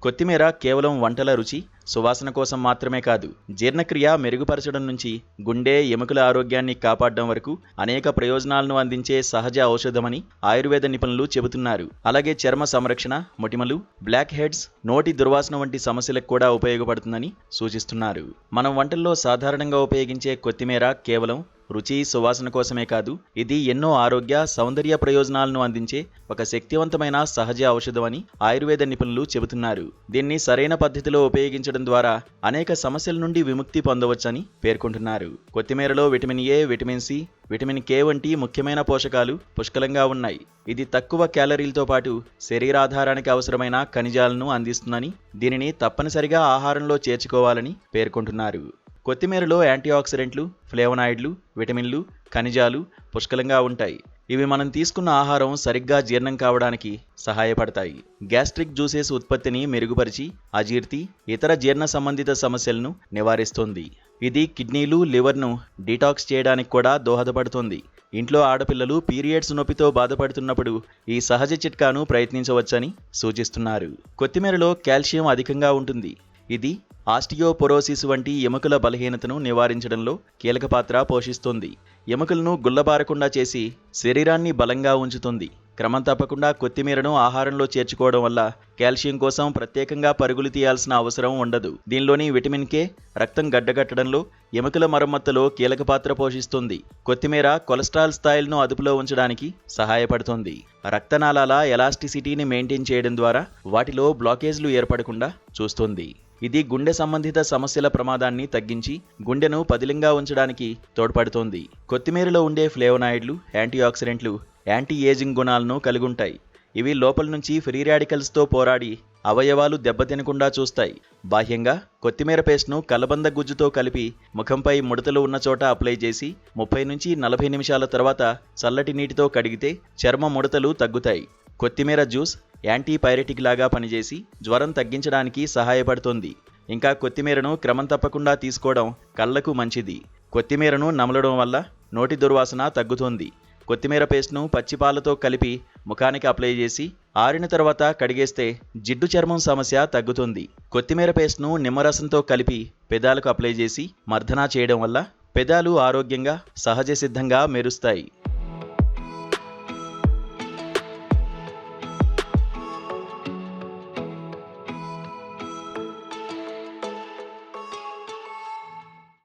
కొత్తిమీర కేవలం వంటల రుచి, సువాసన కోసం మాత్రమే కాదు, జీర్ణక్రియ మెరుగుపరచడం నుంచి గుండె, ఎముకల ఆరోగ్యాన్ని కాపాడడం వరకు అనేక ప్రయోజనాలను అందించే సహజ ఔషధమని ఆయుర్వేద నిపుణులు చెబుతున్నారు. అలాగే చర్మ సంరక్షణ, మొటిమలు, బ్లాక్ హెడ్స్, నోటి దుర్వాసన వంటి సమస్యలకు కూడా ఉపయోగపడుతుందని సూచిస్తున్నారు. మనం వంటల్లో సాధారణంగా ఉపయోగించే కొత్తిమీర కేవలం రుచి, సువాసన కోసమే కాదు, ఇది ఎన్నో ఆరోగ్య, సౌందర్య ప్రయోజనాలను అందించే ఒక శక్తివంతమైన సహజ ఔషధమని ఆయుర్వేద నిపుణులు చెబుతున్నారు. దీన్ని సరైన పద్ధతిలో ఉపయోగించడం ద్వారా అనేక సమస్యల నుండి విముక్తి పొందవచ్చని పేర్కొంటున్నారు. కొత్తిమీరలో vitamin A, vitamin C, vitamin K వంటి ముఖ్యమైన పోషకాలు పుష్కలంగా ఉన్నాయి. ఇది తక్కువ క్యాలరీలతో పాటు శరీరాధారానికి అవసరమైన ఖనిజాలను అందిస్తుందని, దీనిని తప్పనిసరిగా ఆహారంలో చేర్చుకోవాలని పేర్కొంటున్నారు. కొత్తిమీరలో యాంటీఆక్సిడెంట్లు, ఫ్లేవనాయిడ్లు, విటమిన్లు, ఖనిజాలు పుష్కలంగా ఉంటాయి. ఇవి మనం తీసుకున్న ఆహారం సరిగ్గా జీర్ణం కావడానికి సహాయపడతాయి. గ్యాస్ట్రిక్ జ్యూసెస్ ఉత్పత్తిని మెరుగుపరిచి అజీర్తి, ఇతర జీర్ణ సంబంధిత సమస్యలను నివారిస్తుంది. ఇది కిడ్నీలు, లివర్ను డీటాక్స్ చేయడానికి కూడా దోహదపడుతుంది. ఇంట్లో ఆడపిల్లలు పీరియడ్స్ నొప్పితో బాధపడుతున్నప్పుడు ఈ సహజ చిట్కాను ప్రయత్నించవచ్చని సూచిస్తున్నారు. కొత్తిమీరలో కాల్షియం అధికంగా ఉంటుంది. ఇది ఆస్టియోపొరోసిస్ వంటి ఎముకల బలహీనతను నివారించడంలో కీలక పాత్ర పోషిస్తుంది. ఎముకలను గుల్లబారకుండా చేసి శరీరాన్ని బలంగా ఉంచుతుంది. క్రమం తప్పకుండా కొత్తిమీరను ఆహారంలో చేర్చుకోవడం వల్ల కాల్షియం కోసం ప్రత్యేకంగా పరుగులు తీయాల్సిన అవసరం ఉండదు. దీనిలోని విటమిన్ కే రక్తం గడ్డగట్టడంలో, ఎముకల మరమ్మతులో కీలక పాత్ర పోషిస్తుంది. కొత్తిమీర కొలెస్ట్రాల్ స్థాయిలను అదుపులో ఉంచడానికి సహాయపడుతుంది. రక్తనాళాల ఎలాస్టిసిటీని మెయింటైన్ చేయడం ద్వారా వాటిలో బ్లాకేజ్లు ఏర్పడకుండా చూస్తుంది. ఇది గుండె సంబంధిత సమస్యల ప్రమాదాన్ని తగ్గించి గుండెను పదిలంగా ఉంచడానికి తోడ్పడుతోంది. కొత్తిమీరలో ఉండే ఫ్లేవనాయిడ్లు, యాంటీఆక్సిడెంట్లు యాంటీ ఏజింగ్ గుణాలను కలిగుంటాయి. ఇవి లోపల నుంచి ఫ్రీ రాడికల్స్తో పోరాడి అవయవాలు దెబ్బతినకుండా చూస్తాయి. బాహ్యంగా కొత్తిమీర పేస్ట్ను కలబంద గుజ్జుతో కలిపి ముఖంపై ముడతలు ఉన్న చోట అప్లై చేసి 30 నుంచి 40 నిమిషాల తర్వాత చల్లటి నీటితో కడిగితే చర్మ ముడతలు తగ్గుతాయి. కొత్తిమీర జ్యూస్ యాంటీపైరెటిక్ లాగా పనిచేసి జ్వరం తగ్గించడానికి సహాయపడుతుంది. ఇంకా కొత్తిమీరను క్రమం తప్పకుండా తీసుకోవడం కళ్లకు మంచిది. కొత్తిమీరను నమలడం వల్ల నోటి దుర్వాసన తగ్గుతుంది. కొత్తిమీర పేస్ట్ను పచ్చిపాలతో కలిపి ముఖానికి అప్లై చేసి ఆరిన తర్వాత కడిగేస్తే జిడ్డు చర్మం సమస్య తగ్గుతుంది. కొత్తిమీర పేస్ట్ను నిమ్మరసంతో కలిపి పెదాలకు అప్లై చేసి మర్దనా చేయడం వల్ల పెదాలు ఆరోగ్యంగా, సహజ సిద్ధంగా మెరుస్తాయి.